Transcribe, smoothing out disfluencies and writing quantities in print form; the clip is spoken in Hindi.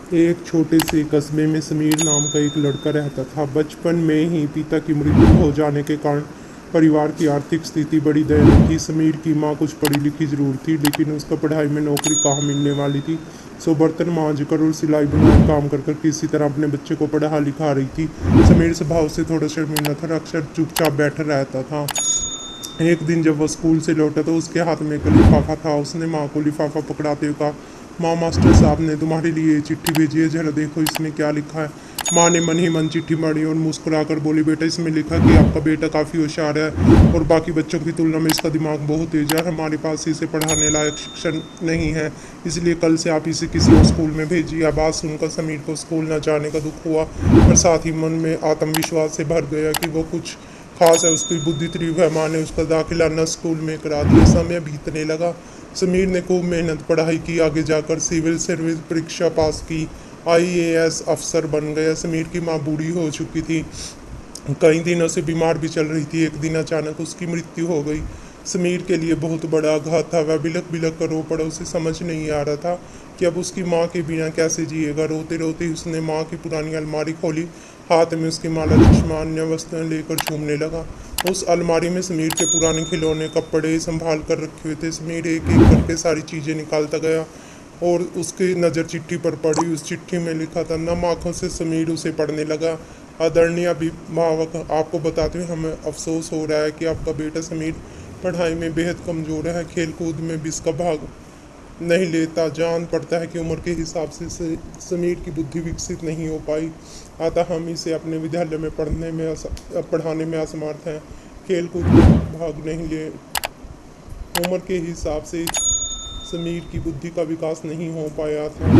एक छोटे से कस्बे में समीर नाम का एक लड़का रहता था। बचपन में ही पिता की मृत्यु हो जाने के कारण परिवार की आर्थिक स्थिति बड़ी दयनीय थी। समीर की माँ कुछ पढ़ी लिखी जरूर थी, लेकिन उसका पढ़ाई में नौकरी कहाँ मिलने वाली थी। सो बर्तन मांझ कर और सिलाई बुनाई काम कर कर किसी तरह अपने बच्चे को पढ़ा लिखा रही थी। समीर स्वभाव से थोड़ा शर्मीला था, अक्सर चुपचाप बैठा रहता था। एक दिन जब वह स्कूल से लौटा तो उसके हाथ में एक लिफाफा था। उसने माँ को लिफाफा पकड़ाते हुए कहा, माँ, मास्टर साहब ने तुम्हारे लिए ये चिट्ठी भेजी है, जरा देखो इसमें क्या लिखा है। माँ ने मन ही मन चिट्ठी पढ़ी और मुस्कुराकर बोली, बेटा, इसमें लिखा कि आपका बेटा काफ़ी होशियार है और बाकी बच्चों की तुलना में इसका दिमाग बहुत तेज है। हमारे पास इसे पढ़ाने लायक शिक्षण नहीं है, इसलिए कल से आप इसे किसी और स्कूल में भेजिए। यह बात सुनकर समीर को स्कूल न जाने का दुख हुआ, पर साथ ही मन में आत्मविश्वास से भर गया कि वो कुछ खास है। उसकी बुद्धि तीव्र है। माँ ने उसका दाखिला न स्कूल में करा दिया। समय बीतने लगा। समीर ने खूब मेहनत पढ़ाई की, आगे जाकर सिविल सर्विस परीक्षा पास की, आईएएस अफसर बन गया। समीर की माँ बूढ़ी हो चुकी थी, कई दिनों से बीमार भी चल रही थी। एक दिन अचानक उसकी मृत्यु हो गई। समीर के लिए बहुत बड़ा आघात था। वह बिलख बिलख कर रो पड़ा। उसे समझ नहीं आ रहा था कि अब उसकी माँ के बिना कैसे जिएगा। रोते रोते उसने माँ की पुरानी अलमारी खोली, हाथ में उसकी माला, चश्मा, अन्य वस्तुएं लेकर झूमने लगा। उस अलमारी में समीर के पुराने खिलौने, कपड़े संभाल कर रखे हुए थे। समीर एक एक करके सारी चीज़ें निकालता गया और उसकी नज़र चिट्ठी पर पड़ी। उस चिट्ठी में लिखा था। नम आंखों से समीर उसे पढ़ने लगा। आदरणीय अभिभावक, आपको बताते हुए हमें अफसोस हो रहा है कि आपका बेटा समीर पढ़ाई में बेहद कमज़ोर है, खेल कूद में भी इसका भाग नहीं लेता। जान पड़ता है कि उम्र के हिसाब से समीर की बुद्धि विकसित नहीं हो पाई, अतः हम इसे अपने विद्यालय में पढ़ाने में असमर्थ हैं। खेल कूद में भाग नहीं ले उम्र के हिसाब से समीर की बुद्धि का विकास नहीं हो पाया था।